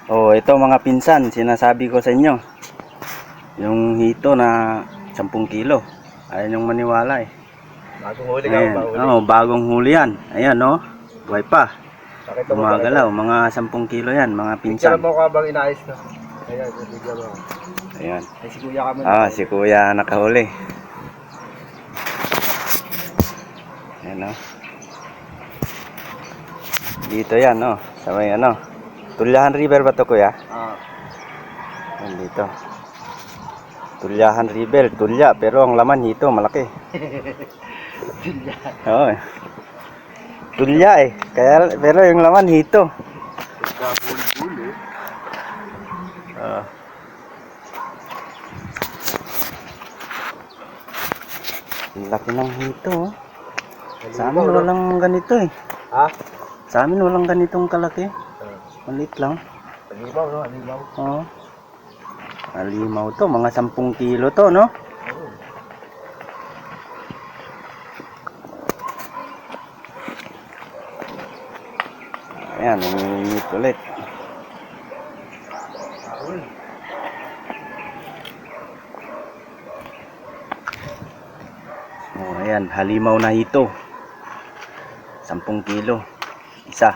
Oh, ito mga pinsan, sinasabi ko sa inyo. Yung hito na 10 kilo. Ayaw niyong maniwala eh. Bagong huli ka, Ayan. bagong huli. Oh, bagong huli yan. Ayan oh. Buhay pa. Pakita mo Gumagalaw. Mga 10 kilo yan, mga Picture pinsan. mo ka bang inayos na? Ayan, bigyan mo. Ayan. Ay, si kuya ka mo. Si kuya nakahuli. Ayan oh. Dito yan oh. Sa may ano. Tulyahan River ba to kuya? Ayan dito. Tulyahan River. Tulya. Pero ang laman hito malaki. Tulya. Oo eh. Tulya eh. Pero yung laman hito. Bulbul eh. Ang laki ng hito oh. Sa amin walang ganito eh. Ha? Sa amin walang ganitong kalaki. Maliit lang. Halimaw, no? Halimaw. Oo. Halimaw to. Mga 10 kilo to, no? Ayan, nanginginit ulit. Oh, ayan, halimaw na hito. 10 kilo. Isa.